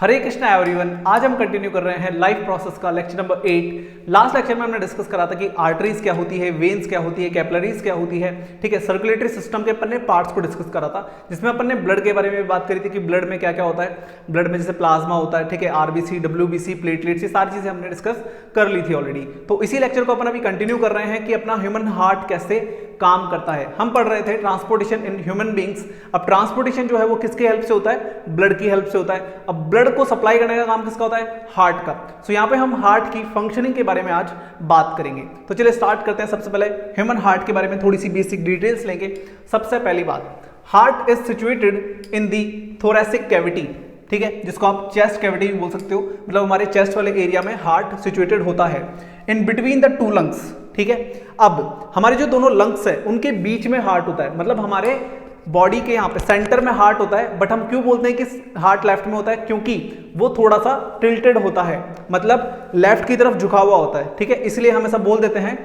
हरे Krishna everyone. आज हम continue कर रहे हैं लाइफ प्रोसेस का लेक्चर नंबर 8। लास्ट लेक्चर में हमने डिस्कस करा था कि आर्टरीज क्या होती है, वेन्स क्या होती है, कैपिलरीज क्या होती है, ठीक है। सर्कुलेटरी सिस्टम के अपन ने पार्ट्स को डिस्कस करा था, जिसमें अपन ने ब्लड के बारे में बात करी थी कि ब्लड में क्या क्या होता है। ब्लड में जैसे प्लाज्मा होता है, ठीक है, आरबीसी, डब्ल्यूबीसी, प्लेटलेट्स, ये सारी चीजें हमने डिस्कस कर ली थी ऑलरेडी। तो इसी लेक्चर को अपन अभी कंटिन्यू कर रहे हैं कि अपना ह्यूमन हार्ट कैसे काम करता है। हम पढ़ रहे थे ट्रांसपोर्टेशन इन ह्यूमन बींग्स। अब ट्रांसपोर्टेशन जो है वो किसकी हेल्प से होता है? ब्लड की हेल्प से होता है। अब ब्लड को सप्लाई करने का काम किसका होता है? हार्ट का। सो यहाँ पे हम हार्ट की फंक्शनिंग के बारे में आज बात करेंगे। तो चलिए स्टार्ट करते हैं। सबसे पहले ह्यूमन हार्ट के बारे में थोड़ी सी बेसिक डिटेल्स लेंगे। सबसे पहली बात, heart is situated in the thoracic cavity, ठीक है, जिसको आप चेस्ट कैविटी भी बोल सकते हो। मतलब हमारे चेस्ट वाले एरिया में हार्ट सिचुएटेड होता है in between the two lungs, ठीक है। अब हमारे जो दोनों लंग्स है उनके बीच में हार्ट होता है। मतलब हमारे बॉडी के यहाँ पे सेंटर में हार्ट होता है। बट हम क्यों बोलते हैं कि हार्ट लेफ्ट में होता है? क्योंकि वो थोड़ा सा टिल्टेड होता है, मतलब लेफ्ट की तरफ झुका हुआ होता है, ठीक है। इसलिए हम ऐसा बोल देते हैं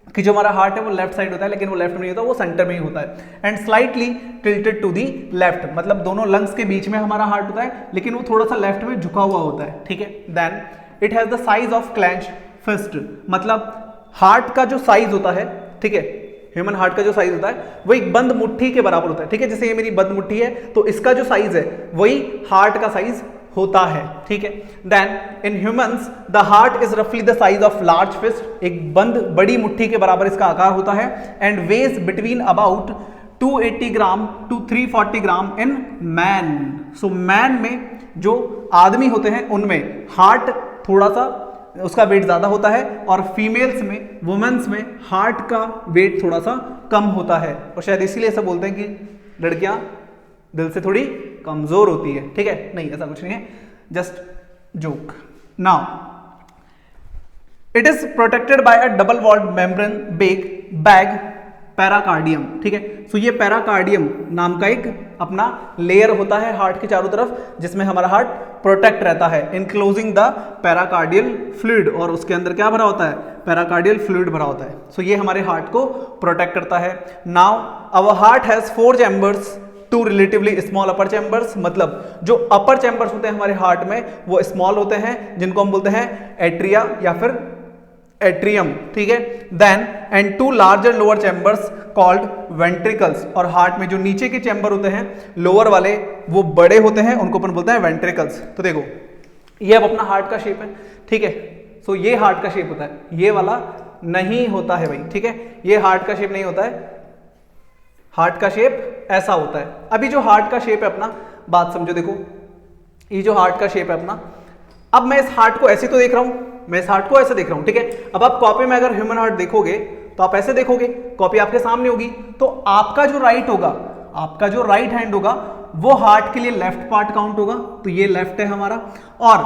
कि जो हमारा हार्ट है वो लेफ्ट साइड होता है, लेकिन वो लेफ्ट में नहीं होता, वो सेंटर में ही होता है। And slightly tilted to the left, मतलब दोनों लंग्स के बीच में हमारा हार्ट होता है, लेकिन वो थोड़ा सा लेफ्ट में झुका हुआ होता है, ठीक है। Then it has the size of clench fist, मतलब हार्ट का जो साइज होता है, ठीक है, ह्यूमन हार्ट का जो साइज होता है वो एक बंद मुट्ठी के बराबर होता है, ठीक है। जैसे ये मेरी बंद मुट्ठी है तो इसका जो साइज है वही हार्ट का साइज होता है, ठीक है। Then in humans the heart is रफली the size of large fist, एक बंद बड़ी मुट्ठी के बराबर इसका आकार होता है। And weighs between about 280 gram to 340 gram in man. So man में जो आदमी होते हैं उनमें हार्ट थोड़ा सा उसका वेट ज्यादा होता है, और फीमेल्स में, वुमेन्स में हार्ट का वेट थोड़ा सा कम होता है। और शायद इसीलिए ऐसा बोलते हैं कि लड़कियां दिल से थोड़ी कमजोर होती है, ठीक है। नहीं, ऐसा कुछ नहीं है, just joke. Now it is protected by a double walled membrane bag pericardium, ठीक है। सो ये पैराकार्डियम नाम का एक अपना लेयर होता है हार्ट के चारों तरफ, जिसमें हमारा हार्ट प्रोटेक्ट रहता है, इनक्लोजिंग द पैराकार्डियल फ्लूइड। और उसके अंदर क्या भरा होता है? पैराकार्डियल फ्लूइड भरा होता है। सो ये हमारे हार्ट को प्रोटेक्ट करता है। Now our heart has 4 chambers, 2 relatively small upper chambers, मतलब जो अपर चैम्बर्स होते हैं हमारे हार्ट में वो स्मॉल होते हैं, जिनको हम बोलते हैं एट्रिया या फिर एट्रियम, ठीक है। Then and 2 larger lower chambers called ventricles, और हार्ट में जो नीचे के चैम्बर होते हैं लोअर वाले वो बड़े होते हैं, उनको अपन बोलते हैं वेंट्रिकल्स। तो देखो ये अब अपना हार्ट का शेप है, ठीक है। सो ये हार्ट का शेप होता है, ये वाला नहीं होता है भाई, ठीक है। ये हार्ट का शेप नहीं होता है, हार्ट का शेप ऐसा होता है। अभी जो हार्ट का शेप है अपना, बात समझो, देखो ये जो हार्ट का शेप है अपना, अब मैं इस हार्ट को ऐसे तो देख रहा हूं, मैं इस हार्ट को ऐसे देख रहा हूं, ठीक है। अब आप कॉपी में अगर ह्यूमन हार्ट देखोगे तो आप ऐसे देखोगे, कॉपी आपके सामने होगी, तो आपका जो राइट होगा, आपका जो राइट हैंड होगा वो हार्ट के लिए लेफ्ट पार्ट काउंट होगा, तो ये लेफ्ट है हमारा। और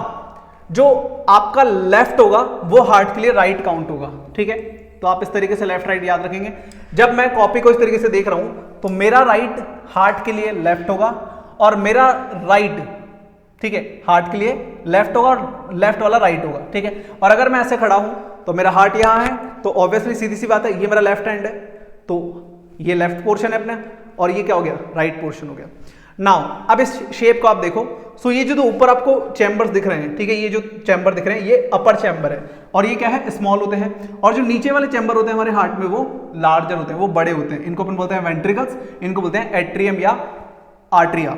जो आपका लेफ्ट होगा वो हार्ट के लिए राइट काउंट होगा, ठीक है। तो आप इस तरीके से लेफ्ट राइट याद रखेंगे। जब मैं कॉपी को इस तरीके से देख रहा हूं तो मेरा राइट हार्ट के लिए लेफ्ट होगा, और मेरा राइट, ठीक है, हार्ट के लिए लेफ्ट होगा, और लेफ्ट वाला राइट होगा, ठीक है। और अगर मैं ऐसे खड़ा हूं तो मेरा हार्ट यहां है, तो ऑब्वियसली सीधी सी बात है ये मेरा लेफ्ट हैंड है, तो ये लेफ्ट पोर्शन है अपना, और ये क्या हो गया? राइट पोर्शन हो गया। नाउ अब इस शेप को आप देखो। सो ये जो ऊपर आपको चैम्बर्स दिख रहे हैं, ठीक है, ये जो चैम्बर दिख रहे हैं ये अपर चैम्बर है, और ये क्या है? स्मॉल होते हैं। और जो नीचे वाले चैम्बर होते हैं हमारे हार्ट में वो लार्जर होते हैं, वो बड़े होते हैं। इनको अपन बोलते हैं वेंट्रिकल्स, इनको बोलते हैं एट्रियम या atria.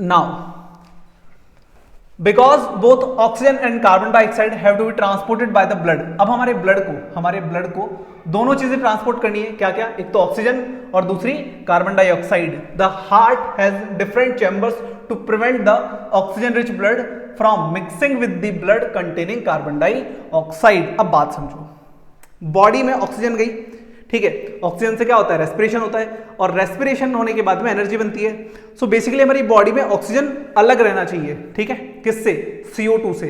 Now because both oxygen and carbon dioxide have to be transported by the blood. अब हमारे ब्लड को दोनों चीजें ट्रांसपोर्ट करनी है। क्या क्या? एक तो ऑक्सीजन और दूसरी carbon dioxide. The heart has different chambers to prevent the oxygen rich blood from mixing with the blood containing carbon dioxide. अब बात समझो, बॉडी में ऑक्सीजन गई, ठीक है, ऑक्सीजन से क्या होता है? रेस्पिरेशन होता है, और रेस्पिरेशन होने के बाद में एनर्जी बनती है। सो बेसिकली हमारी बॉडी में ऑक्सीजन अलग रहना चाहिए, ठीक है, किससे? CO2 से।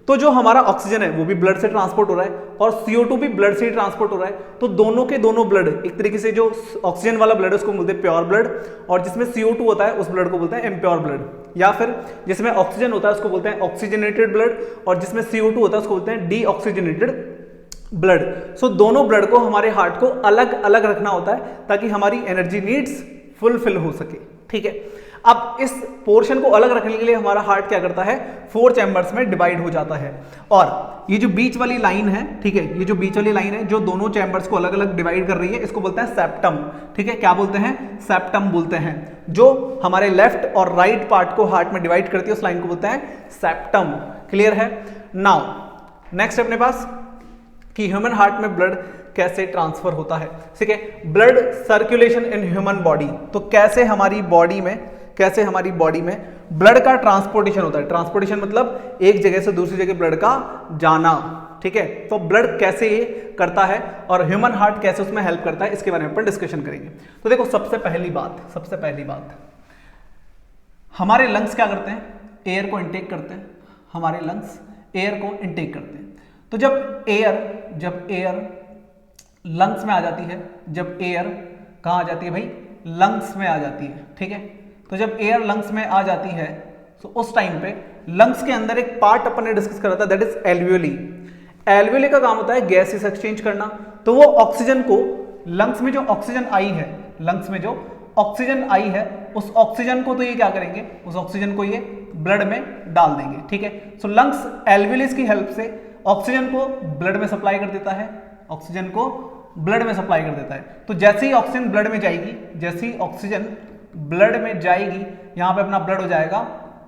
तो जो हमारा ऑक्सीजन है वो भी ब्लड से ट्रांसपोर्ट हो रहा है, और CO2 भी ब्लड से ही ट्रांसपोर्ट हो रहा है। तो दोनों के दोनों ब्लड, एक तरीके से जो ऑक्सीजन वाला ब्लड है उसको बोलते हैं प्योर ब्लड, और जिसमें CO2 होता है उस ब्लड को बोलते हैं इम्प्योर ब्लड, या फिर जिसमें ऑक्सीजन होता है उसको बोलते हैं ऑक्सीजनेटेड ब्लड, और जिसमें CO2 होता है उसको बोलते हैं डीऑक्सीजनेटेड ब्लड। सो दोनों ब्लड को, हमारे हार्ट को अलग अलग रखना होता है ताकि हमारी एनर्जी नीड्स फुलफिल हो सके, ठीक है। अब इस पोर्शन को अलग रखने के लिए हमारा हार्ट क्या करता है, 4 चैम्बर्स में डिवाइड हो जाता है। और ये जो बीच वाली लाइन है, ठीक है, ये जो बीच वाली लाइन है जो दोनों चैम्बर्स को अलग अलग डिवाइड कर रही है, इसको बोलते हैं सेप्टम। ठीक है, क्या बोलते हैं, सेप्टम बोलते हैं। जो हमारे लेफ्ट और राइट पार्ट को हार्ट में डिवाइड करती है उस लाइन को बोलते हैं सेप्टम। क्लियर है। नाउ नेक्स्ट अपने पास कि ह्यूमन हार्ट में ब्लड कैसे ट्रांसफर होता है। ठीक है, blood circulation in human body, तो कैसे हमारी बॉडी में ब्लड का ट्रांसपोर्टेशन होता है। ट्रांसपोर्टेशन मतलब एक जगह से दूसरी जगह ब्लड का जाना। ठीक है, तो ब्लड कैसे ये करता है और ह्यूमन हार्ट कैसे उसमें हेल्प करता है, इसके बारे में अपन डिस्कशन करेंगे। तो देखो, सबसे पहली बात हमारे लंग्स क्या करते हैं, एयर को इनटेक करते हैं। हमारे लंग्स एयर को इनटेक करते हैं। तो जब एयर लंग्स में आ जाती है, जब एयर कहाँ आ जाती है भाई, लंग्स में आ जाती है। ठीक है, तो जब एयर लंग्स में आ जाती है तो उस टाइम पे लंग्स के अंदर एक पार्ट अपन ने डिस्कस करा था, दैट इज एल्वियोली। एल्वियोली का काम होता है गैसेस एक्सचेंज करना। तो वो ऑक्सीजन को लंग्स में जो ऑक्सीजन आई है उस ऑक्सीजन को तो ये क्या करेंगे, उस ऑक्सीजन को ये ब्लड में डाल देंगे। ठीक है, सो लंग्स एल्वियोलिस की हेल्प से ऑक्सीजन को ब्लड में सप्लाई कर देता है, तो जैसे ही ऑक्सीजन ब्लड में जाएगी, यहां पे अपना ब्लड हो जाएगा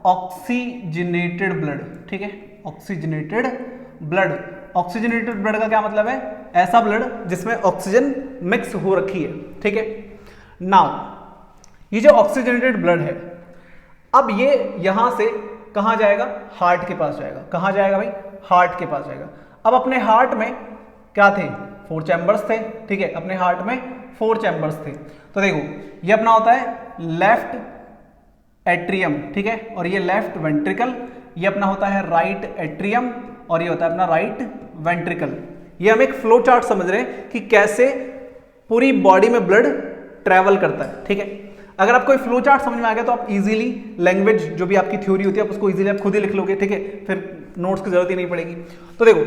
ऑक्सीजनेटेड ब्लड। ठीक है, ऑक्सीजनेटेड ब्लड का क्या मतलब है, ऐसा ब्लड जिसमें ऑक्सीजन मिक्स हो रखी है। ठीक है, नाउ ये जो ऑक्सीजनेटेड ब्लड है, अब ये यहां से कहां जाएगा, हार्ट के पास जाएगा। कहां जाएगा भाई, हार्ट के पास जाएगा। अब अपने हार्ट में क्या थे, 4 चैम्बर्स थे। ठीक है, अपने हार्ट में 4 चैम्बर्स थे। तो देखो, ये अपना होता है लेफ्ट एट्रियम, ठीक है, और ये लेफ्ट वेंट्रिकल, ये अपना होता है राइट एट्रियम, और ये होता है अपना राइट वेंट्रिकल। ये हम एक फ्लो चार्ट समझ रहे हैं कि कैसे पूरी बॉडी में ब्लड ट्रेवल करता है। ठीक है, अगर आपको फ्लो चार्ट समझ में आ गया तो आप इजीली लैंग्वेज जो भी आपकी थ्योरी होती है आप उसको इजीली आप खुद ही लिख लोगे। ठीक है, फिर नोट्स की जरूरत ही नहीं पड़ेगी। तो देखो,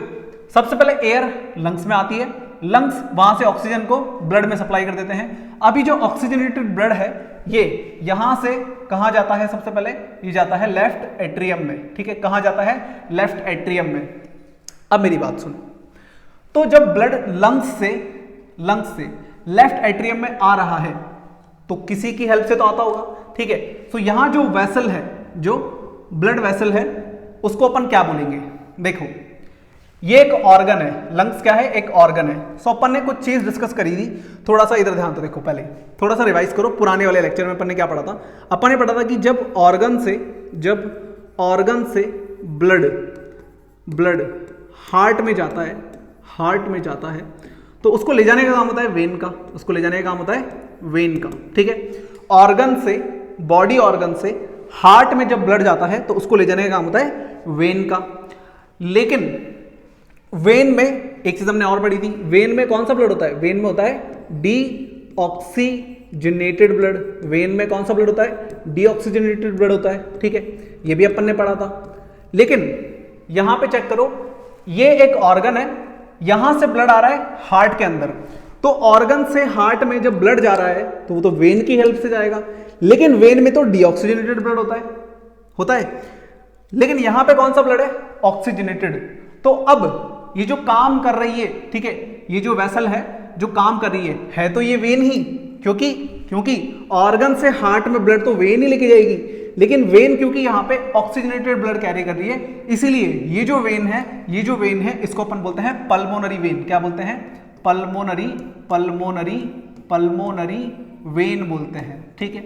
सबसे पहले एयर लंग्स में आती है, लंग्स वहां से ऑक्सीजन को ब्लड में सप्लाई कर देते हैं। अभी जो ऑक्सीजनेटेड ब्लड है ये यहां से कहां जाता है, सबसे पहले ये जाता है लेफ्ट एट्रियम में। ठीक है, कहां जाता है, लेफ्ट एट्रियम में। अब मेरी बात सुनो, तो जब ब्लड लंग्स से लेफ्ट एट्रियम में आ रहा है तो किसी की हेल्प से तो आता होगा। ठीक है, तो यहां जो वेसल है, जो ब्लड वेसल है, उसको अपन क्या बोलेंगे, देखो ये एक ऑर्गन है। लंग्स क्या है, एक ऑर्गन है। सो अपन ने कुछ चीज डिस्कस करी थी, थोड़ा सा इधर ध्यान तो देखो, पहले थोड़ा सा रिवाइज करो। पुराने वाले लेक्चर में अपन ने क्या पढ़ा था, अपन ने पढ़ा था कि जब ऑर्गन से ब्लड हार्ट में जाता है तो उसको ले जाने का काम होता है वेन का। ठीक है, ऑर्गन से, बॉडी ऑर्गन से हार्ट में जब ब्लड जाता है तो उसको ले जाने का काम होता है वेन का। लेकिन वेन में एक चीज हमने और पढ़ी थी, वेन में कौन सा ब्लड होता है, वेन में होता है डीऑक्सीजनेटेड ब्लड। वेन में कौन सा ब्लड होता है, डीऑक्सीजनेटेड ब्लड होता है। ठीक है, ये भी अपन ने पढ़ा था। लेकिन यहां पे चेक करो, ये एक ऑर्गन है, यहां से ब्लड आ रहा है हार्ट के अंदर, तो ऑर्गन से हार्ट में जब ब्लड जा रहा है तो वो तो वेन की हेल्प से जाएगा। लेकिन वेन में तो डीऑक्सीजनेटेड ब्लड होता है, लेकिन यहां पे कौन सा ब्लड है, ऑक्सीजनेटेड। तो अब ये जो काम कर रही है, ठीक है, ये जो वेसल है जो काम कर रही है तो ये वेन ही, क्योंकि ऑर्गन से हार्ट में ब्लड तो वेन ही लेके जाएगी। लेकिन वेन क्योंकि यहां पे ऑक्सीजनेटेड ब्लड कैरी कर रही है, इसीलिए ये जो वेन है इसको अपन बोलते हैं पल्मोनरी वेन। क्या बोलते हैं, पल्मोनरी वेन बोलते हैं। ठीक है,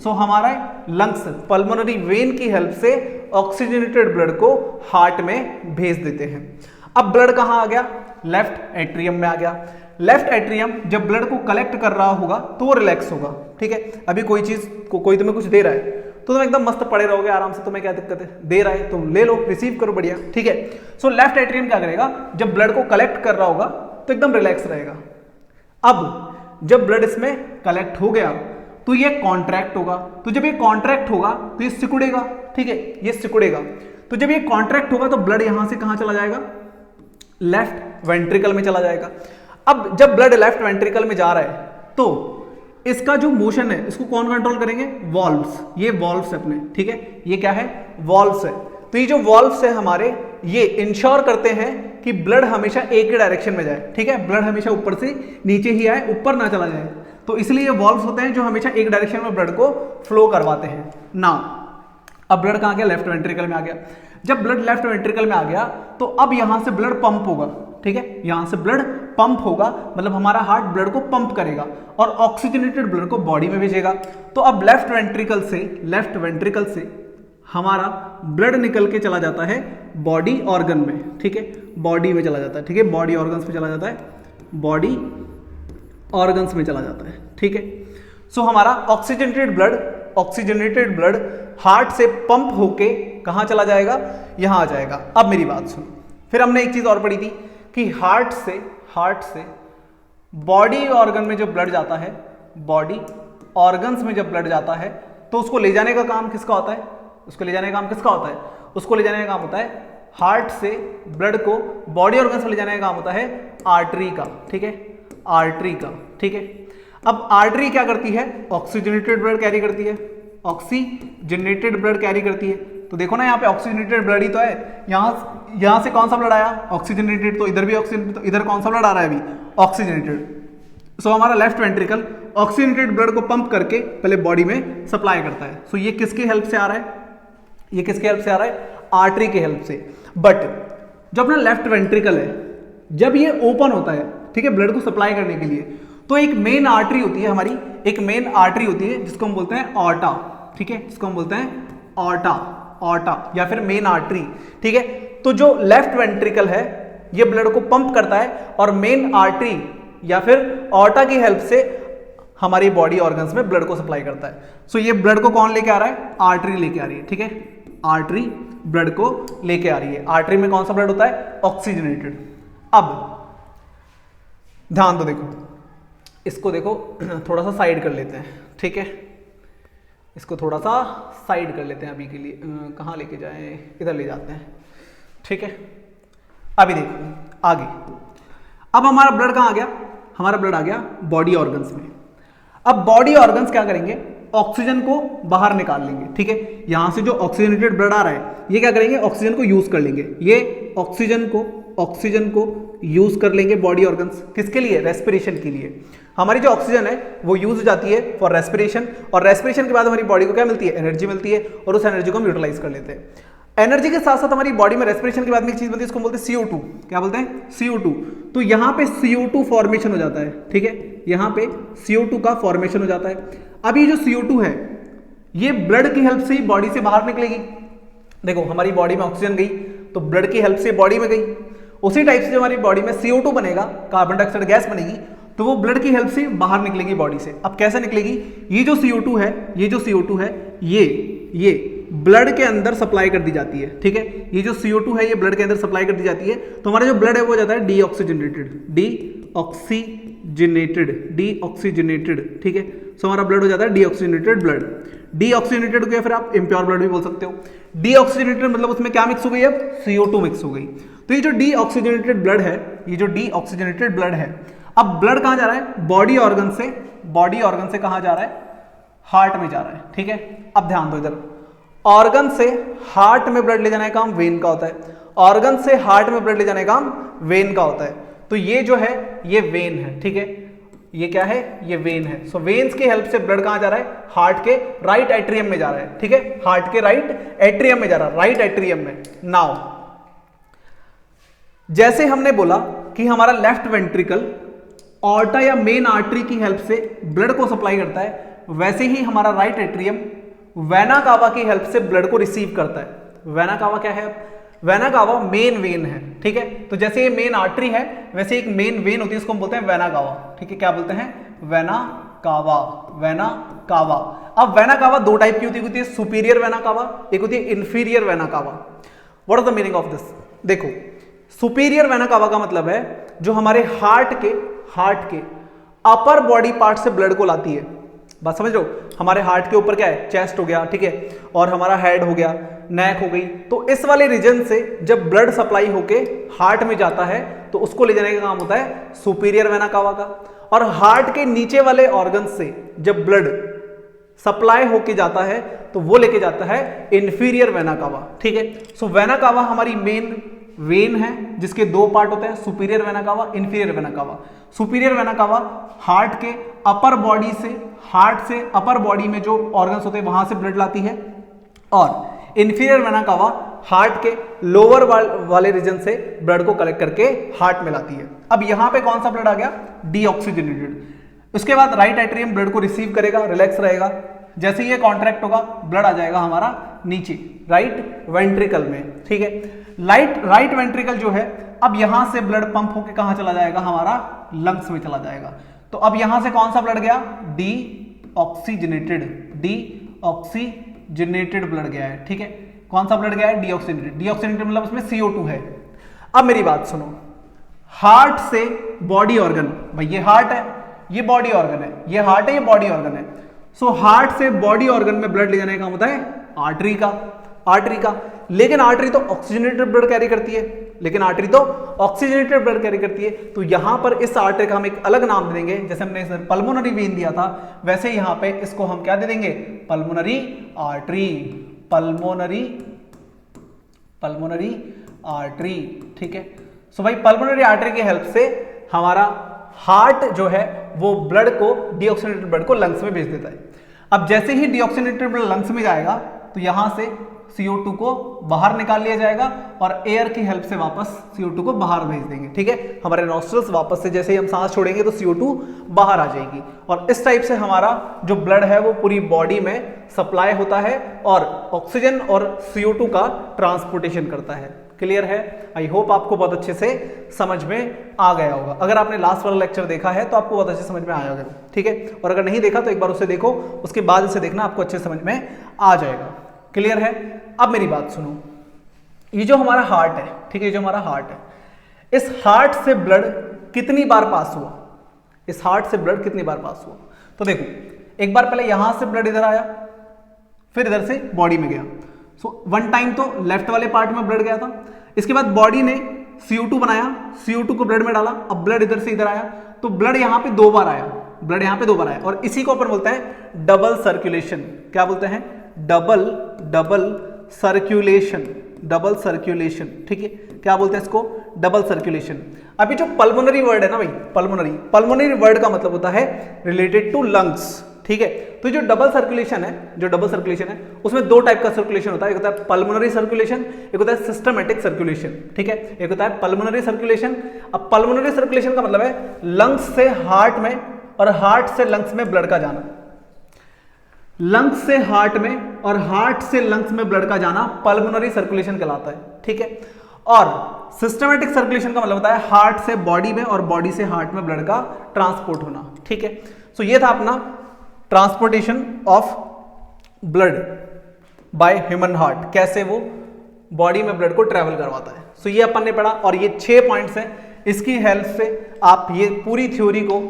सो हमारा लंग्स पल्मोनरी वेन की हेल्प से ऑक्सीजनेटेड ब्लड को हार्ट में भेज देते हैं। अब ब्लड कहां आ गया, लेफ्ट एट्रियम में आ गया। लेफ्ट एट्रियम जब ब्लड को कलेक्ट कर रहा होगा तो वो रिलैक्स होगा। ठीक है, अभी कोई तुम्हें कुछ दे रहा है तो तुम एकदम मस्त पड़े रहोगे आराम से, तुम्हें क्या दिक्कत है, दे रहा है तुम ले लो, रिसीव करो, बढ़िया। ठीक है, सो लेफ्ट एट्रियम क्या करेगा, जब ब्लड को कलेक्ट कर रहा होगा तो एकदम रिलैक्स रहेगा। अब जब ब्लड इसमें कलेक्ट हो गया तो ये कॉन्ट्रैक्ट होगा, तो जब ये कॉन्ट्रैक्ट होगा तो ये सिकुड़ेगा। ठीक है, ये सिकुड़ेगा, तो जब ये कॉन्ट्रैक्ट होगा तो ब्लड यहां से कहां चला जाएगा, लेफ्ट वेंट्रिकल में चला जाएगा। अब जब ब्लड लेफ्ट वेंट्रिकल में जा रहा है तो इसका जो मोशन है इसको कौन कंट्रोल करेंगे? वॉल्व्स। ये वॉल्व्स है अपने, ठीक है, ये क्या है? वॉल्व्स है। तो ये जो वॉल्व्स है हमारे, ये इंश्योर करते हैं कि ब्लड हमेशा एक ही डायरेक्शन में जाए, ठीक है, ब्लड हमेशा ऊपर से नीचे ही आए, ऊपर ना चला जाए। तो इसलिए ये वॉल्व्स होते हैं जो हमेशा एक डायरेक्शन में ब्लड को फ्लो करवाते हैं। नाउ अब ब्लड कहाँ गया? लेफ्ट वेंट्रिकल में आ गया। जब ब्लड लेफ्ट वेंट्रिकल में आ गया तो अब यहां से ब्लड पंप होगा, ठीक है, यहां से ब्लड पंप होगा, मतलब हमारा हार्ट ब्लड को पंप करेगा और ऑक्सीजनेटेड ब्लड को बॉडी में भेजेगा। तो अब लेफ्ट वेंट्रिकल से हमारा ब्लड निकल के चला जाता है बॉडी ऑर्गन में, ठीक है, बॉडी में चला जाता है, ठीक है, बॉडी ऑर्गन्स में चला जाता है, बॉडी ऑर्गन्स में चला जाता है, ठीक है। सो हमारा ऑक्सीजनेटेड ब्लड हार्ट से पंप होके कहां चला जाएगा? यहां आ जाएगा। अब मेरी बात सुनो, फिर हमने एक चीज और पढ़ी थी कि हार्ट से बॉडी ऑर्गन में जब ब्लड जाता है, बॉडी ऑर्गन्स में जब ब्लड जाता है तो उसको ले जाने का काम किसका होता है? उसको ले जाने का काम किसका होता है? उसको ले जाने का काम होता है हार्ट से ब्लड को बॉडी ऑर्गन्स में ले जाने का काम होता है आर्टरी का, ठीक है, आर्टरी का, ठीक है। अब आर्टरी क्या करती है? ऑक्सीजनेटेड ब्लड कैरी करती है, ऑक्सीजनेटेड ब्लड कैरी करती है। तो देखो ना, यहाँ पे ऑक्सीजनेटेड ब्लड ही तो है, यहां से कौन सा ब्लड आया? ऑक्सीजनेटेड। तो इधर भी ऑक्सीजनेटेड, तो इधर कौन सा ब्लड आ रहा है अभी? ऑक्सीजनेटेड। सो हमारा लेफ्ट वेंट्रिकल ऑक्सीजनेटेड ब्लड को पंप करके पहले बॉडी में सप्लाई करता है। सो ये किसकी हेल्प से आ रहा है? ये किसके हेल्प से आ रहा है? आर्टरी के हेल्प से। बट जो अपना लेफ्ट वेंट्रिकल है, जब ये ओपन होता है, ठीक है, ब्लड को सप्लाई करने के लिए, तो एक मेन आर्टरी होती है हमारी, एक मेन आर्टरी होती है जिसको हम बोलते हैं ऑर्टा, ठीक है, जिसको हम बोलते हैं ऑर्टा या फिर मेन आर्टरी, ठीक है। तो जो लेफ्ट वेंट्रिकल है ये ब्लड को पंप करता है और मेन आर्टरी या फिर ऑर्टा की हेल्प से हमारी बॉडी ऑर्गन्स में ब्लड को सप्लाई करता है। सो ये ब्लड को कौन लेके आ रहा है? आर्टरी लेके आ रही है, ठीक है, आर्टरी ब्लड को लेके आ रही है। आर्टरी में कौन सा ब्लड होता है? ऑक्सीजनेटेड। अब ध्यान दो, देखो इसको, देखो थोड़ा सा साइड कर लेते हैं, ठीक है, इसको थोड़ा सा साइड कर लेते हैं अभी के लिए। कहाँ लेके जाएं? इधर ले जाते हैं, ठीक है। अभी देखो आगे, अब हमारा ब्लड कहाँ आ गया? हमारा ब्लड आ गया बॉडी ऑर्गन्स में। अब बॉडी ऑर्गन्स क्या करेंगे? ऑक्सीजन को बाहर निकाल लेंगे, ठीक है। यहां से जो ऑक्सीजनेटेड ब्लड आ रहा है ये क्या करेंगे? ऑक्सीजन को यूज कर लेंगे। ये ऑक्सीजन को यूज कर लेंगे बॉडी ऑर्गन्स, किसके लिए? रेस्पिरेशन के लिए। हमारी जो ऑक्सीजन है वो यूज हो जाती है फॉर रेस्पिरेशन, और रेस्पिरेशन के बाद हमारी बॉडी को क्या मिलती है? एनर्जी मिलती है, और उस एनर्जी को हम यूटिलाइज कर लेते हैं। एनर्जी के साथ साथ हमारी बॉडी में रेस्पिरेशन के बाद में एक चीज बनती है, इसको बोलते हैं CO2। क्या बोलते हैं? CO2। तो यहां पे CO2 फॉर्मेशन हो जाता है, ठीक है, यहां पे CO2 का फॉर्मेशन हो जाता है। अब ये जो CO2 है ये ब्लड की हेल्प से ही बॉडी से बाहर निकलेगी। देखो हमारी बॉडी में ऑक्सीजन गई तो ब्लड की हेल्प से बॉडी में गई, उसी टाइप से जो हमारी बॉडी में CO2 बनेगा, कार्बन डाइऑक्साइड गैस बनेगी, तो वो ब्लड की हेल्प से बाहर निकलेगी बॉडी से। अब कैसे निकलेगी? ये जो CO2 है ये ब्लड के अंदर सप्लाई कर दी जाती है, ठीक है, ये जो CO2 है ये ब्लड के अंदर सप्लाई कर दी जाती है। तो हमारा जो ब्लड है वो जाता है डीऑक्सीजनेटेड, ठीक है। सो हमारा ब्लड हो जाता है डीऑक्सीजनेटेड ब्लड। डीऑक्सीजनेटेड को या फिर आप इम्प्योर ब्लड भी बोल सकते हो। डीऑक्सीजनेटेड मतलब उसमें क्या मिक्स हो गई? अब CO2 मिक्स हो गई। तो ये जो डीऑक्सीजनेटेड ब्लड है, अब ब्लड कहां जा रहा है? बॉडी ऑर्गन से कहां जा रहा है? हार्ट में जा रहा है, ठीक है। अब ध्यान दो, इधर ऑर्गन से हार्ट में ब्लड ले जाने का काम वेन का होता है, ऑर्गन से हार्ट में ब्लड ले जाने का काम वेन का होता है। तो ये जो है ये वेन है, ठीक है, ये क्या है? ये वेन है। सो वेन्स की हेल्प से ब्लड कहां जा रहा है? हार्ट के राइट एट्रियम में जा रहा है, ठीक है, हार्ट के राइट एट्रियम में जा रहा है, राइट एट्रियम में। नाउ जैसे हमने बोला कि हमारा लेफ्ट वेंट्रिकल ऑर्टा या मेन आर्टरी की हेल्प से ब्लड को सप्लाई करता है, वैसे ही हमारा राइट एट्रियम वेना कावा की हेल्प से ब्लड को रिसीव करता है। वेना कावा क्या है? वेना कावा मेन वेन है, ठीक है। तो जैसे ये मेन आर्टरी है वैसे एक मेन वेन होती है, उसको हम बोलते हैं वेना कावा, ठीक है। क्या बोलते हैं? Vena cava. अब वेना कावा दो टाइप की होती है, सुपीरियर वेना कावा, एक होती है इंफीरियर वेना कावा। What is the meaning of this? देखो सुपीरियर वेना कावा का मतलब है जो हमारे हार्ट के अपर बॉडी पार्ट से ब्लड को लाती है, बात समझ रहे हो? हमारे हार्ट के ऊपर क्या है, चेस्ट हो गया, ठीक है, और हमारा हेड हो गया, नेक हो गई। तो इस वाले रीजन से जब ब्लड सप्लाई होके हार्ट में जाता है तो उसको ले जाने का काम होता है सुपीरियर वेना कावा का। और हार्ट के नीचे वाले ऑर्गन से जब ब्लड सप्लाई होके जाता है तो वो लेके जाता है इंफीरियर वेना कावा, ठीक है। सो वेना कावा हमारी मेन वेन है जिसके दो पार्ट होते हैं, superior vena cava, inferior vena कावा। सुपीरियर वेना कावा हार्ट के अपर बॉडी से, हार्ट से अपर बॉडी में जो ऑर्गन्स होते हैं वहां से ब्लड लाती है, और इंफीरियर वेना कावा हार्ट के लोअर वाले रीजन से ब्लड को कलेक्ट करके हार्ट में लाती है। अब यहां पे कौन सा ब्लड आ गया, डीऑक्सीजनेटेड। उसके बाद राइट एट्रियम ब्लड को रिसीव करेगा, रिलैक्स रहेगा। जैसे ही ये कॉन्ट्रैक्ट होगा ब्लड आ जाएगा हमारा नीचे राइट वेंट्रिकल में, ठीक है। राइट वेंट्रिकल जो है, अब यहां से ब्लड पंप होके कहां चला जाएगा, हमारा लंग्स में चला जाएगा। तो अब यहां से कौन सा ब्लड गया, डीऑक्सीजनेटेड ब्लड गया है, ठीक है। कौन सा ब्लड गया है, डीऑक्सीजनेटेड मतलब उसमें CO2 है। अब मेरी बात सुनो, हार्ट से बॉडी ऑर्गन, भाई ये हार्ट है, ये बॉडी ऑर्गन है, ये हार्ट है, ये बॉडी ऑर्गन है। सो हार्ट से बॉडी ऑर्गन में ब्लड ले जाने का काम होता है आर्टरी का, लेकिन आर्टरी तो ऑक्सीजनेटेड ब्लड कैरी करती है, तो यहां पर इस आर्टरी का हम एक अलग नाम दे देंगे। जैसे हमने इस पल्मोनरी वेन दिया था, वैसे यहां पे इसको हम क्या दे देंगे, पल्मोनरी आर्टरी, ठीक है। सो भाई पल्मोनरी आर्टरी की हेल्प से हमारा हार्ट जो है वो ब्लड को, डीऑक्सीजनेटेड ब्लड को लंग्स में भेज देता है। अब जैसे ही डीऑक्सीजनेटेड ब्लड लंग्स में जाएगा तो यहां से CO2 को बाहर निकाल लिया जाएगा और एयर की हेल्प से वापस CO2 को बाहर भेज देंगे, ठीक है। हमारे नॉस्ट्रल्स वापस से जैसे ही हम सांस छोड़ेंगे तो CO2 बाहर आ जाएगी, और इस टाइप से हमारा जो ब्लड है वो पूरी बॉडी में सप्लाई होता है और ऑक्सीजन और CO2 का ट्रांसपोर्टेशन करता है। क्लियर है? आई होप आपको बहुत अच्छे से समझ में आ गया होगा। अगर आपने लास्ट वाला लेक्चर देखा है तो आपको बहुत अच्छे समझ में आया होगा, ठीक है। और अगर नहीं देखा तो एक बार उसे देखो, उसके बाद इसे देखना, आपको अच्छे समझ में आ जाएगा। क्लियर है? अब मेरी बात सुनो, ये जो हमारा हार्ट है, ठीक है, जो हमारा हार्ट है, इस हार्ट से ब्लड कितनी बार पास हुआ, तो देखो, एक बार पहले यहां से ब्लड इधर आया, फिर इधर से बॉडी में गया। सो वन टाइम तो लेफ्ट वाले पार्ट में ब्लड गया था, इसके बाद बॉडी ने CO2 बनाया, CO2 को ब्लड में डाला, अब ब्लड इधर से इधर आया, तो ब्लड यहां पे दो बार आया, और इसी को अपन बोलते हैं डबल सर्कुलेशन। क्या बोलते हैं? डबल सर्कुलेशन, ठीक है। क्या बोलते हैं इसको? Double circulation. अभी जो पल्मोनरी वर्ड है ना भाई, पल्मोनरी वर्ड का मतलब होता है रिलेटेड टू लंग्स, ठीक है। तो जो डबल सर्कुलेशन है उसमें दो टाइप का सर्कुलेशन होता है, एक होता है पल्मोनरी सर्कुलेशन, एक होता है सिस्टमैटिक सर्कुलेशन, ठीक है। एक होता है पल्मोनरी सर्कुलेशन। अब पल्मोनरी सर्कुलेशन का मतलब है लंग्स से हार्ट में और हार्ट से लंग्स में ब्लड का जाना, लंग्स से हार्ट में और हार्ट से लंग्स में ब्लड का जाना पल्मोनरी सर्कुलेशन कहलाता है, ठीक है। और सिस्टमैटिक सर्कुलेशन का मतलब होता है हार्ट से बॉडी में और बॉडी से हार्ट में ब्लड का ट्रांसपोर्ट होना, ठीक है। सो ये था अपना transportation of blood by human heart, कैसे वो बॉडी में ब्लड को ट्रेवल करवाता है। सो ये अपन ने पढ़ा, और ये 6 पॉइंट्स हैं, इसकी हेल्प से आप ये पूरी थ्योरी को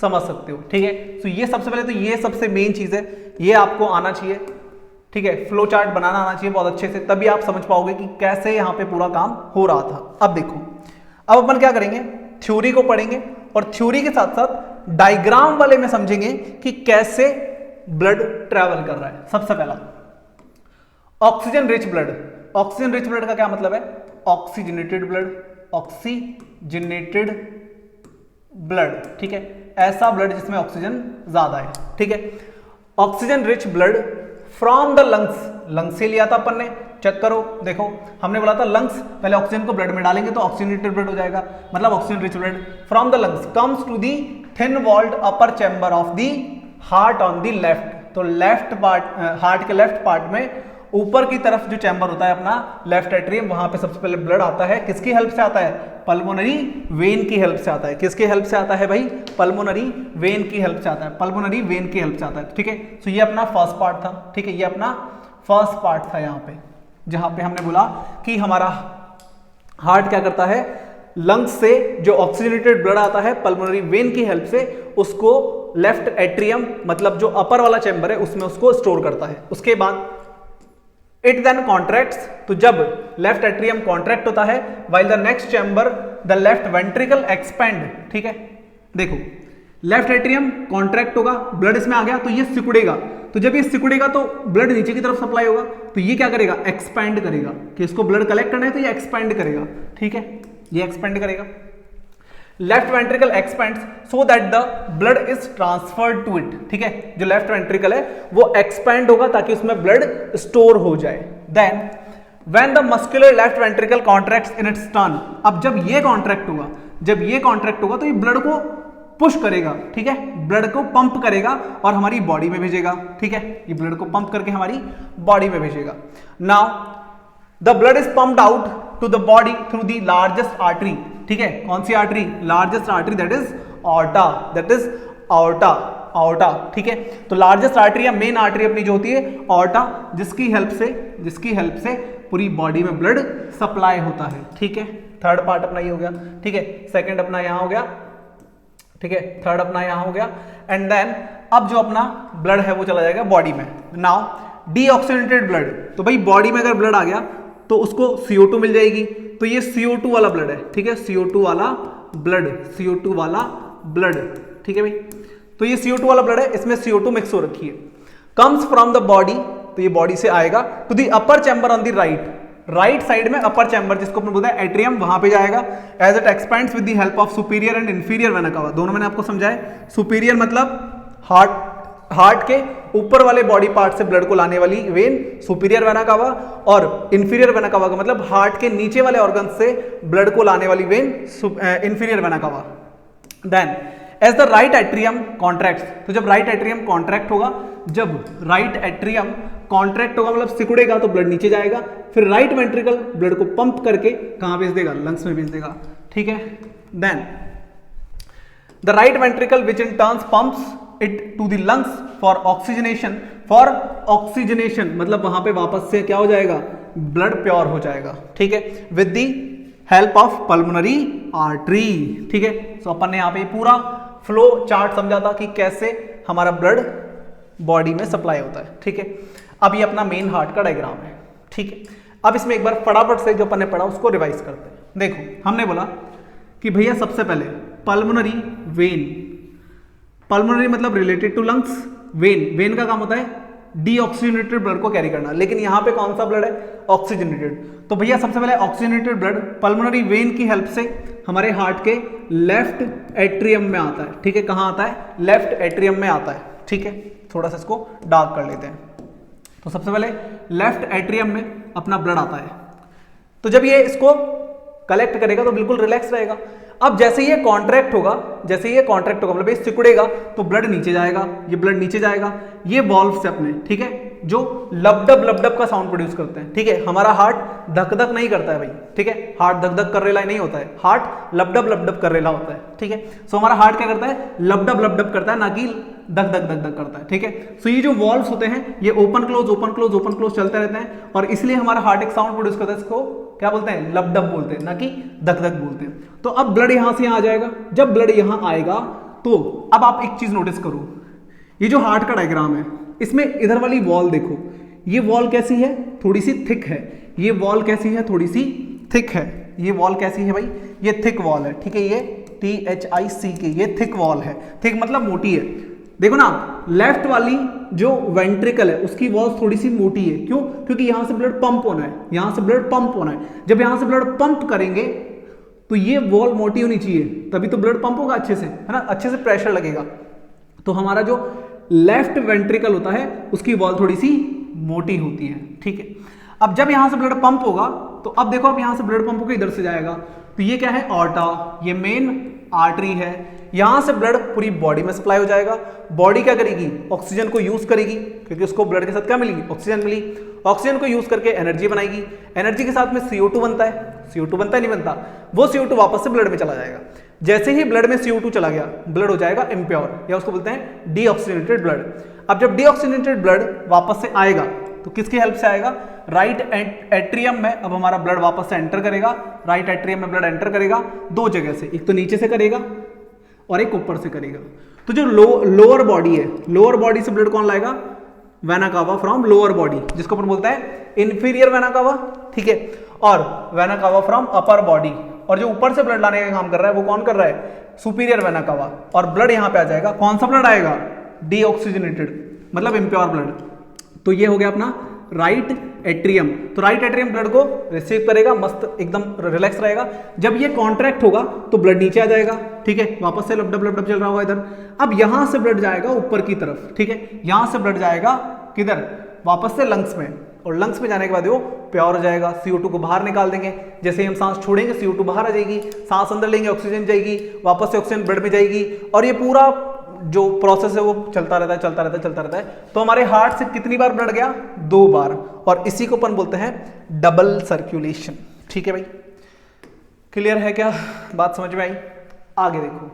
समझ सकते हो, ठीक है। तो ये सबसे पहले तो ये सबसे मेन चीज है, ये आपको आना चाहिए, ठीक है। फ्लो चार्ट बनाना आना चाहिए बहुत अच्छे से, तभी आप समझ पाओगे कि कैसे यहाँ पे पूरा काम हो रहा था। अब देखो, अब अपन क्या करेंगे, थ्योरी को पढ़ेंगे और थ्योरी के साथ साथ डायग्राम वाले में समझेंगे कि कैसे ब्लड ट्रैवल कर रहा है। सबसे पहला ऑक्सीजन रिच ब्लड का क्या मतलब है? ऑक्सीजनेटेड ब्लड, ठीक है। ऐसा ब्लड जिसमें ऑक्सीजन ज्यादा है, ठीक है। Oxygen rich blood from the lungs से लिया था अपन ने, चेक करो, देखो हमने बोला था लंग्स, पहले ऑक्सीजन को ब्लड में डालेंगे तो ऑक्सीजनेटेड ब्लड हो जाएगा, मतलब oxygen rich blood from the lungs comes to the thin walled upper chamber of the heart on the left. तो लेफ्ट पार्ट, हार्ट के लेफ्ट पार्ट में ऊपर की तरफ जो चैम्बर होता है अपना लेफ्ट एट्रियम, वहां पे सबसे पहले ब्लड आता है। किसकी हेल्प से आता है? पल्मोनरी वेन की हेल्प से आता है। किसकी हेल्प से आता है भाई? पल्मोनरी वेन की हेल्प से आता है, ठीक है। तो ये अपना फर्स्ट पार्ट था, ठीक है, ये अपना फर्स्ट पार्ट था यहाँ पे, जहां पे हमने बोला कि हमारा हार्ट क्या करता है, लंग्स से जो ऑक्सीजनेटेड ब्लड आता है पल्मोनरी वेन की हेल्प से उसको लेफ्ट एट्रियम मतलब जो अपर वाला चैम्बर है उसमें उसको स्टोर करता है। उसके बाद इट देन कॉन्ट्रैक्ट्स, तो जब लेफ्ट एट्रियम कॉन्ट्रैक्ट होता है while the next chamber the left ventricle expand. ठीक है, देखो लेफ्ट एट्रियम कॉन्ट्रैक्ट होगा, ब्लड इसमें आ गया तो ये सिकुड़ेगा, तो जब ये सिकुड़ेगा तो ब्लड नीचे की तरफ सप्लाई होगा, तो ये क्या करेगा, एक्सपैंड करेगा, कि इसको ब्लड कलेक्ट करना है तो ये एक्सपैंड करेगा। ठीक है, ये एक्सपेंड करेगा, left ventricle expands so that the blood is transferred to it. ठीक है, जो लेफ्ट वेंट्रिकल है वो एक्सपेंड होगा ताकि उसमें ब्लड स्टोर हो जाए। Then when the muscular left ventricle contracts in its turn, अब जब ये कॉन्ट्रैक्ट होगा, जब ये कॉन्ट्रैक्ट होगा तो ये ब्लड को पुश करेगा। ठीक है, ब्लड को पंप करेगा और हमारी बॉडी में भेजेगा। ठीक है, ये ब्लड को पंप करके हमारी बॉडी में भेजेगा। Now the blood is pumped out to the body through the largest artery. ठीक है, कौन सी artery, largest artery, that is aorta, that is aorta, aorta. ठीक है, तो लार्जेस्ट आर्टरी या मेन आर्टरी अपनी जो होती है ऑर्टा, जिसकी हेल्प से पूरी बॉडी में ब्लड सप्लाई होता है। ठीक है, थर्ड पार्ट अपना ये हो गया। ठीक है, सेकंड अपना यहां हो गया। ठीक है, थर्ड अपना यहां हो गया। एंड देन अब जो अपना ब्लड है वो चला जाएगा बॉडी में। नाउ डीऑक्सीजनेटेड ब्लड, तो भाई बॉडी में अगर ब्लड आ गया तो उसको CO2 मिल जाएगी, तो ये CO2 वाला ब्लड है। ठीक है, CO2 वाला ब्लड, CO2 वाला ब्लड। ठीक है भाई, तो ये CO2 वाला ब्लड है, इसमें CO2 मिक्स हो रखी है। कम्स फ्रॉम द बॉडी, तो ये बॉडी से आएगा to the upper chamber on the right side में अपर चैम्बर जिसको अपन बोलते हैं एट्रियम, वहां पे जाएगा। As it expands with the help of superior and inferior vena cava, दोनों मैंने आपको समझाया। सुपीरियर मतलब हार्ट के ऊपर वाले बॉडी पार्ट से ब्लड को लाने वाली वेन सुपीरियर वेना कावा, और इंफीरियर वेना कावा का मतलब हार्ट के नीचे वाले ऑर्गन से ब्लड को लाने वाली vein inferior vena cava. Then as the right atrium contract, तो जब राइट एट्रियम कॉन्ट्रैक्ट होगा, जब राइट एट्रियम कॉन्ट्रैक्ट होगा मतलब सिकुड़ेगा तो ब्लड नीचे जाएगा, फिर राइट वेंट्रिकल ब्लड को पंप करके कहां भेज देगा, लंग्स में भेज देगा। ठीक है, then the right ventricle which in turns pumps it to the lungs for oxygenation, मतलब वहां पे वापस से क्या हो जाएगा, ब्लड प्योर हो जाएगा। ठीक है, with the help of pulmonary artery. ठीक है, सो अपन ने यहां पे पूरा फ्लो चार्ट समझा था कि कैसे हमारा ब्लड बॉडी में सप्लाई होता है। ठीक है, अब ये अपना मेन हार्ट का डायग्राम है। ठीक है, अब इसमें एक बार फटाफट से जो अपन ने पढ़ा उसको रिवाइज करते हैं। देखो हमने बोला कि भैया सबसे पहले पल्मोनरी वेन, पल्मोनरी मतलब रिलेटेड टू लंग्स, वेन का काम होता है डीऑक्सीजनेटेड ब्लड को कैरी करना, लेकिन यहां पे कौन सा ब्लड है, ऑक्सीजनेटेड। तो भैया सबसे पहले ऑक्सीजनेटेड ब्लड पल्मोनरी वेन की हेल्प से हमारे हार्ट के लेफ्ट एट्रियम में आता है। ठीक है, कहां आता है, लेफ्ट एट्रियम में आता है। ठीक है, थोड़ा सा इसको डार्क कर लेते हैं। तो सबसे पहले लेफ्ट एट्रियम में अपना ब्लड आता है, तो जब ये इसको कलेक्ट करेगा तो बिल्कुल रिलैक्स रहेगा। अब जैसे ये कॉन्ट्रैक्ट होगा, मतलब ये सिकुड़ेगा तो ब्लड नीचे जाएगा, ये ब्लड नीचे जाएगा, ये वॉल्व से अपने, ठीक है, जो लबडब का साउंड प्रोड्यूस करते हैं। ठीक है, हमारा हार्ट धक धक नहीं करता है भाई। ठीक है, हार्ट धक धक कर रेला नहीं होता है, हार्ट लबडब कर रेला होता है। ठीक है, सो हमारा हार्ट क्या करता है, लबडब करता है, ना कि धक धक करता है। ठीक है, सो ये जो वॉल्व्स होते हैं ये ओपन क्लोज चलते रहते हैं, और इसलिए हमारा हार्ट एक साउंड प्रोड्यूस करता है, इसको क्या बोलते हैं, लबडब बोलते हैं, ना कि धक धक बोलते हैं। तो अब ब्लड यहां से यहां आ जाएगा, जब ब्लड यहां आएगा तो अब आप एक चीज नोटिस करो, ये जो हार्ट का डायग्राम है इसमें इधर वाली वॉल देखो, ये वॉल कैसी है, थोड़ी सी थिक है। ये वॉल कैसी है, थोड़ी सी थिक है। ये वॉल कैसी है भाई, ये थिक वॉल है। ठीक है, ये THICK, ये थिक वॉल है। थिक मतलब मोटी है। देखो ना, लेफ्ट वाली जो वेंट्रिकल है उसकी वॉल थोड़ी सी मोटी है। क्यों, क्योंकि यहां से ब्लड पंप होना है, यहां से ब्लड पंप होना है। जब यहां से ब्लड पंप करेंगे तो ये वॉल मोटी होनी चाहिए, तभी तो ब्लड पंप होगा अच्छे से, है ना, अच्छे से प्रेशर लगेगा। तो हमारा जो लेफ्ट वेंट्रिकल होता है उसकी वॉल थोड़ी सी मोटी होती है। ठीक है, अब जब यहां से ब्लड पंप होगा तो अब देखो, अब यहां से ब्लड पंप होकर इधर से जाएगा, तो ये क्या है, ऑर्टा, ये मेन आर्टरी है। यहां से ब्लड पूरी बॉडी में सप्लाई हो जाएगा। बॉडी क्या करेगी, ऑक्सीजन को यूज करेगी, क्योंकि उसको ब्लड के साथ क्या मिलेगी, ऑक्सीजन मिली। ऑक्सीजन को यूज करके एनर्जी बनाएगी, एनर्जी के साथ में CO2 बनता है। CO2 बनता है, नहीं बनता, वो CO2 वापस से ब्लड में चला जाएगा। जैसे ही ब्लड में CO2 चला गया, ब्लड हो जाएगा इम्प्योर, या उसको बोलते हैं डीऑक्सीजनेटेड ब्लड। अब जब डीऑक्सीजनेटेड ब्लड वापस से आएगा तो किसकी हेल्प से आएगा, राइट एट्रियम में। अब हमारा ब्लड वापस से एंटर करेगा, राइट एट्रियम में ब्लड एंटर करेगा दो जगह से, एक तो नीचे से करेगा और एक ऊपर से करेगा। तो जो लोअर बॉडी है, लोअर बॉडी से ब्लड कौन लाएगा? Vena cava from lower body, जिसको अपन बोलता है इंफीरियर वेना कावा, ठीक है। और vena cava from upper body, और जो ऊपर से ब्लड लाने का काम कर रहा है वो कौन कर रहा है? Superior vena cava. और ब्लड यहां पे आ जाएगा, कौन सा ब्लड आएगा? डीऑक्सीजनेटेड, मतलब इम्प्योर ब्लड। तो ये हो गया अपना राइट एट्रियम। तो राइट एट्रियम ब्लड को रिसीव करेगा, मस्त एकदम रिलैक्स रहेगा। जब ये कॉन्ट्रैक्ट होगा तो ब्लड नीचे आ जाएगा, ठीक है, वापस से लपडप लपडप चल रहा होगा इधर। अब यहां से ब्लड जाएगा ऊपर की तरफ, ठीक है, यहां से ब्लड जाएगा किधर? वापस से लंग्स में, और लंग्स में जाने के बाद वो प्योर हो जाएगा, CO2 को बाहर निकाल देंगे। जैसे ही हम सांस छोड़ेंगे CO2 बाहर आ जाएगी, सांस अंदर लेंगे ऑक्सीजन जाएगी, वापस से ऑक्सीजन ब्लड में जाएगी, और ये पूरा जो प्रोसेस है वो चलता रहता है, चलता रहता है, चलता रहता है। तो हमारे हार्ट से कितनी बार ब्लड गया? 2 बार, और इसी को अपन बोलते हैं डबल सर्कुलेशन, ठीक है भाई। क्लियर है क्या? बात समझ में आई? आगे देखो,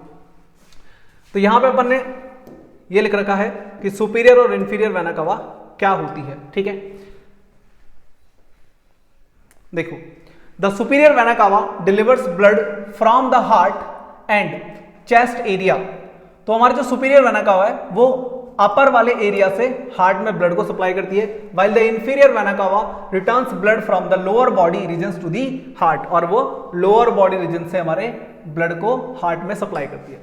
तो यहां पे अपन ने ये लिख रखा है कि सुपीरियर और इंफीरियर वेना कावा क्या होती है, ठीक है। देखो, the superior vena cava delivers blood from the heart and chest area. तो हमारे जो सुपीरियर वेना कावा है वो अपर वाले एरिया से हार्ट में ब्लड को सप्लाई करती है, while the inferior vena cava returns blood from the lower body regions to the heart, और वो लोअर बॉडी रीजन से हमारे ब्लड को हार्ट में सप्लाई करती है।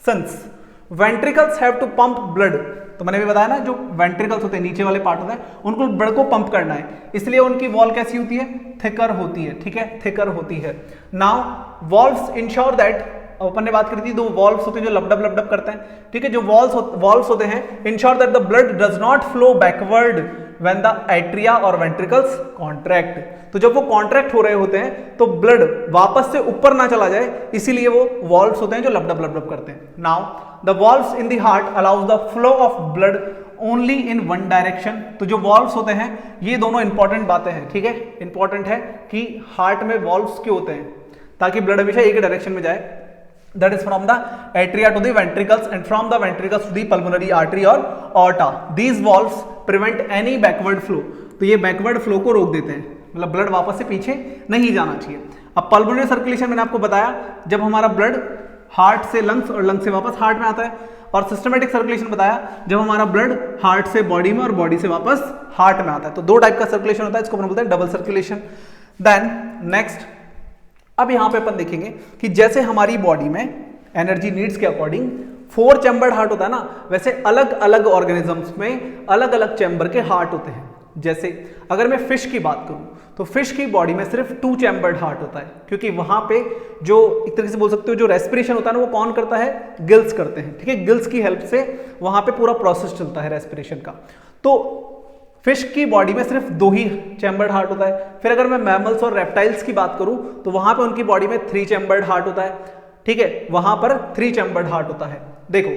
Since ventricles have to pump blood, तो मैंने भी बताया ना, जो वेंट्रिकल्स होते हैं, नीचे वाले पार्ट होते हैं, उनको ब्लड को पंप करना है, इसलिए उनकी वॉल कैसी होती है? थिकर होती है, ठीक है, थिकर होती है। नाउ वॉल्व्स इंश्योर दैट, अपन ने बात करी थी, 2 वॉल्व्स होते हैं जो लपडप लपडप करते हैं, ठीक है, जो वॉल्व्स होते हैं ensure that the blood does not flow backward when the atria और वेंट्रिकल्स कॉन्ट्रैक्ट। तो जब वो कॉन्ट्रैक्ट हो रहे होते हैं तो ब्लड वापस से ऊपर ना चला जाए, इसीलिए वो वॉल्व्स होते हैं जो लपडप लपडप करते हैं। Now the valves in the heart allows the flow of blood only in one direction. तो जो वॉल्व्स होते हैं, ये दोनों इंपॉर्टेंट बातें हैं, ठीक है, इंपॉर्टेंट है कि हार्ट में वॉल्व्स क्यों होते हैं? ताकि ब्लड हमेशा एक डायरेक्शन में जाए, that is from the atria to the ventricles and from the ventricles to the pulmonary artery or aorta. These valves prevent any backward flow. तो ये बैकवर्ड फ्लो को रोक देते हैं, मतलब ब्लड वापस से पीछे नहीं जाना चाहिए। अब पल्मोनरी सर्कुलेशन मैंने आपको बताया, जब हमारा ब्लड हार्ट से लंग्स और लंग्स से वापस हार्ट में आता है, और सिस्टमेटिक सर्कुलेशन बताया जब हमारा ब्लड हार्ट से बॉडी में और बॉडी से वापस हार्ट में आता है। तो 2 टाइप का सर्कुलेशन होता है, इसको अपन बोलते हैं डबल सर्कुलेशन। देन नेक्स्ट, अब यहां पे अपन देखेंगे कि जैसे हमारी बॉडी में एनर्जी नीड्स के अकॉर्डिंग 4 चैम्बर्ड हार्ट होता है ना, वैसे अलग अलग ऑर्गेनिजम्स में अलग अलग चैम्बर के हार्ट होते हैं। जैसे अगर मैं फिश की बात करूं तो फिश की बॉडी में सिर्फ 2 चैम्बर्ड हार्ट होता है, क्योंकि वहां पे जो एक तरीके से बोल सकते हो जो रेस्पिरेशन होता है ना, वो कौन करता है? गिल्स करते हैं, ठीक है, गिल्स की हेल्प से वहां पे पूरा प्रोसेस चलता है रेस्पिरेशन का। तो फिश की बॉडी में सिर्फ 2 ही चैम्बर्ड हार्ट होता है। फिर अगर मैं मैमल्स और रेप्टाइल्स की बात करूं तो वहां पे उनकी बॉडी में 3 चैम्बर्ड हार्ट होता है, ठीक है, वहां पर 3 चैम्बर्ड हार्ट होता है। देखो,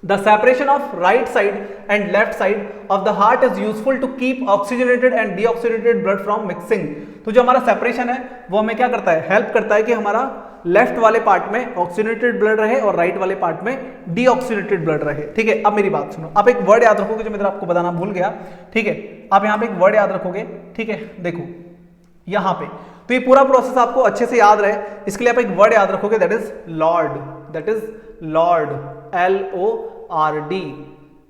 the separation of right side and left side of the heart is useful to keep oxygenated and deoxygenated blood from mixing. तो जो हमारा सेपरेशन है वो हमें क्या करता है? हेल्प करता है कि हमारा लेफ्ट वाले पार्ट में ऑक्सीजनेटेड ब्लड रहे और राइट वाले पार्ट में डीऑक्सीजनेटेड ब्लड रहे, ठीक है। अब मेरी बात सुनो, आप एक वर्ड याद रखोगे जो मैं आपको बताना भूल गया, ठीक है, आप यहां पे एक वर्ड याद रखोगे, ठीक है। देखो यहां पे, तो ये पूरा प्रोसेस आपको अच्छे से याद रहे, इसके लिए आप एक वर्ड याद रखोगे, that is Lord, that is Lord, LORD,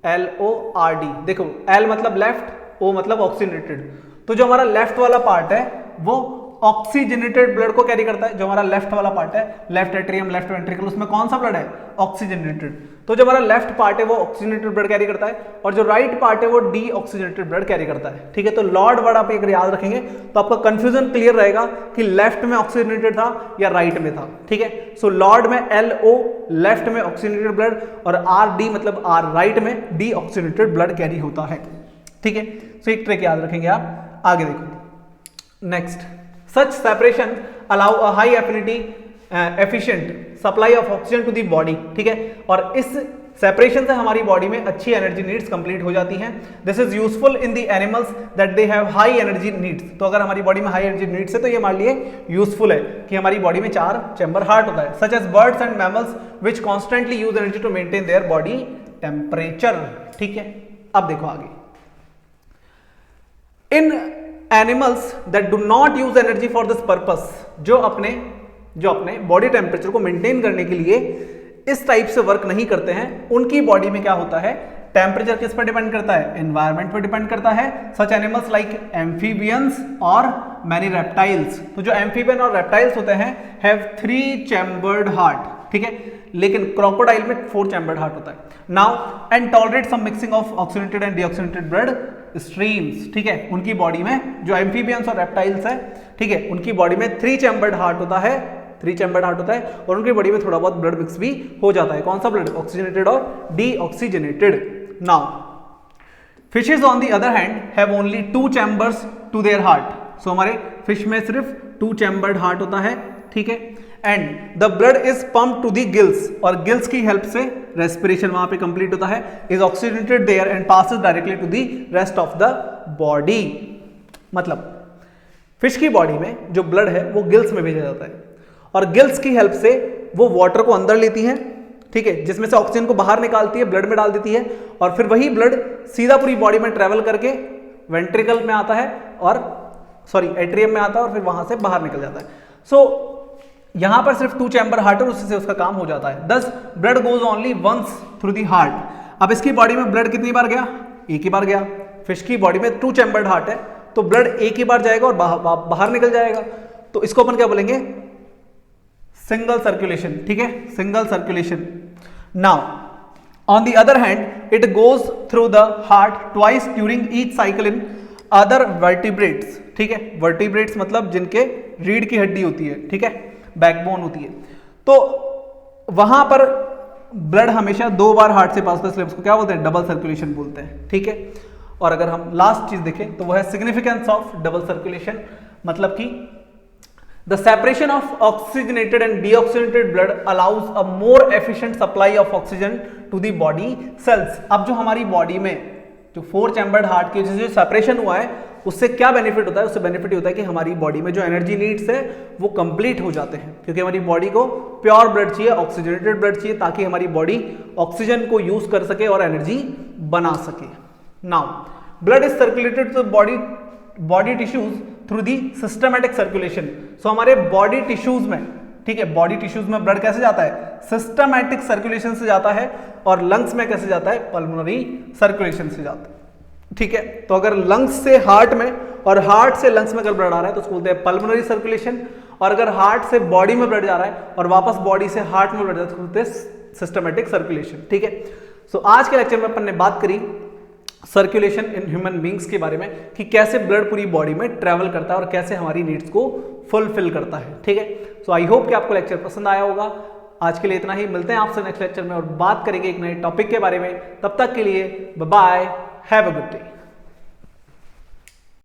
LORD। देखो, L मतलब लेफ्ट, O मतलब ऑक्सीजनेटेड। तो जो हमारा लेफ्ट वाला पार्ट है वो ऑक्सीजनेटेड ब्लड को कैरी करता है। जो हमारा लेफ्ट वाला पार्ट है, लेफ्ट एट्रियम, लेफ्ट वेंट्रिकल, उसमें कौन सा ब्लड है? ऑक्सीजनेटेड। तो जो हमारा लेफ्ट पार्ट है वो ऑक्सीजनेटेड ब्लड कैरी करता है, और जो राइट पार्ट है वो डीऑक्सीजनेटेड ब्लड कैरी करता है, ठीक है। तो लॉर्ड वर्ड आप एक याद रखेंगे तो आपका कंफ्यूजन क्लियर रहेगा कि लेफ्ट में ऑक्सीजनेटेड था या राइट में था, ठीक है। सो लॉर्ड में LO लेफ्ट में ऑक्सीजनेटेड ब्लड, और RD मतलब R राइट में डीऑक्सीजनेटेड ब्लड कैरी होता है, ठीक है। सो एक ट्रिक याद रखेंगे आप। आगे देखो, next, such separation allow a high affinity efficient supply of oxygen to the body, ठीक है। और इस सेपरेशन से हमारी बॉडी में अच्छी एनर्जी नीड्स कंप्लीट हो जाती हैं। This is useful in the animals that they have high energy needs. तो अगर हमारी बॉडी में हाई एनर्जी नीड्स है तो ये मान लिए यूजफुल है कि हमारी बॉडी में 4 चैम्बर हार्ट होता है, such as birds and mammals which constantly use energy to maintain their body temperature, ठीक है। अब देखो आगे, in animals that do not use energy for this purpose, जो अपने बॉडी टेम्परेचर को मेंटेन करने के लिए इस टाइप से वर्क नहीं करते हैं, उनकी बॉडी में क्या होता है, टेम्परेचर किस पर डिपेंड करता है, एनवायरमेंट पर डिपेंड करता है। सच एनिमल्स लाइक एम्फीबियंस और मैनी रेप्टाइल्स। तो जो एम्फीबियन और रेप्टाइल्स होते हैं हैव 3 चैम्बर्ड हार्ट, ठीक है, लेकिन क्रोकोडाइल में 4 चैम्बर्ड हार्ट होता है। Now and tolerate some mixing of oxygenated and deoxygenated blood streams, ठीक है, उनकी बॉडी में जो एम्फीबियंस और रेप्टाइल्स है, ठीक है, उनकी बॉडी में 3 चैम्बर्ड हार्ट होता है, 3 चैम्बर्ड हार्ट होता है, और उनकी बॉडी में थोड़ा बहुत ब्लड मिक्स भी हो जाता है। कौन सा ब्लड, ऑक्सीजनेटेड और deoxygenated. Now fishes on the other hand have only 2 chambers to their heart. So हमारे फिश में सिर्फ 2 चैम्बर्ड हार्ट होता है, ठीक है, and the blood is pump to the gills, और गिल्स की हेल्प से रेस्पिरेशन वहां पे कंप्लीट होता है, is oxygenated there and passes directly to the rest of the body. मतलब फिश की बॉडी में जो ब्लड है वो गिल्स में भेजा जाता है, और गिल्स की हेल्प से वो वाटर को अंदर लेती है, ठीक है, जिसमें से ऑक्सीजन को बाहर निकालती है, ब्लड में डाल देती है, और फिर वही ब्लड सीधा पूरी बॉडी में ट्रेवल करके वेंट्रिकल में आता है, और सॉरी एट्रियम में आता है, और फिर वहां से बाहर निकल जाता है। सो यहां पर सिर्फ 2 चैम्बर हार्ट है, उससे उसका काम हो जाता है। Thus blood goes only once through the heart. अब इसकी बॉडी में ब्लड कितनी बार गया, एक ही बार गया। फिश की बॉडी में 2 चैम्बर्ड हार्ट है, तो ब्लड एक ही बार जाएगा और बाहर निकल जाएगा, तो इसको अपन क्या बोलेंगे, सिंगल सर्कुलेशन, ठीक है, single circulation. Now on the other hand it goes through the heart twice during each cycle in other vertebrates, ठीक है, वर्टिब्रेट्स मतलब जिनके रीढ़ की हड्डी होती है, ठीक है, बैकबोन होती है, तो वहां पर ब्लड हमेशा 2 बार हार्ट से पास होता है, इसलिए उसको क्या बोलते हैं, डबल सर्कुलेशन बोलते हैं, ठीक है। और अगर हम लास्ट चीज देखें तो वह है सिग्निफिकेंस ऑफ डबल सर्कुलेशन, मतलब कि the separation of oxygenated and deoxygenated blood allows a more efficient supply of oxygen to the body cells। अब जो हमारी बॉडी में जो 4 चैम्बर्ड हार्ट की वजह से जो सेपरेशन हुआ है, उससे क्या बेनिफिट होता है, उससे बेनिफिट होता है कि हमारी बॉडी में जो एनर्जी नीड्स है वो कंप्लीट हो जाते हैं, क्योंकि हमारी बॉडी को प्योर ब्लड चाहिए, ऑक्सीजनेटेड ब्लड चाहिए, ताकि हमारी बॉडी ऑक्सीजन को यूज कर सके और एनर्जी बना सके। Now blood is circulated to body tissues through the systematic circulation. So हमारे बॉडी टिश्यूज में, ठीक है, बॉडी टिश्यूज में ब्लड कैसे जाता है, सिस्टमैटिक सर्कुलेशन से जाता है, और लंग्स में कैसे जाता है, पल्मोनरी सर्कुलेशन से जाता है, ठीक है। तो अगर लंग्स से हार्ट में और हार्ट से लंग्स में अगर ब्लड आ रहा है तो उसको बोलते हैं पल्मोनरी सर्कुलेशन, और अगर हार्ट से बॉडी में ब्लड जा रहा है और वापस बॉडी से हार्ट में ब्लड जा रहा है तो बोलते हैं सिस्टमैटिक सर्कुलेशन, ठीक है। सो आज के लेक्चर में अपन ने बात करी सर्कुलेशन इन ह्यूमन बींग्स के बारे में, कि कैसे ब्लड पूरी बॉडी में ट्रैवल करता है और कैसे हमारी नीड्स को फुलफिल करता है, ठीक है। सो आई होप कि आपको लेक्चर पसंद आया होगा। आज के लिए इतना ही, मिलते हैं आपसे नेक्स्ट लेक्चर में और बात करेंगे एक नए टॉपिक के बारे में। तब तक के लिए bye bye, have a good day.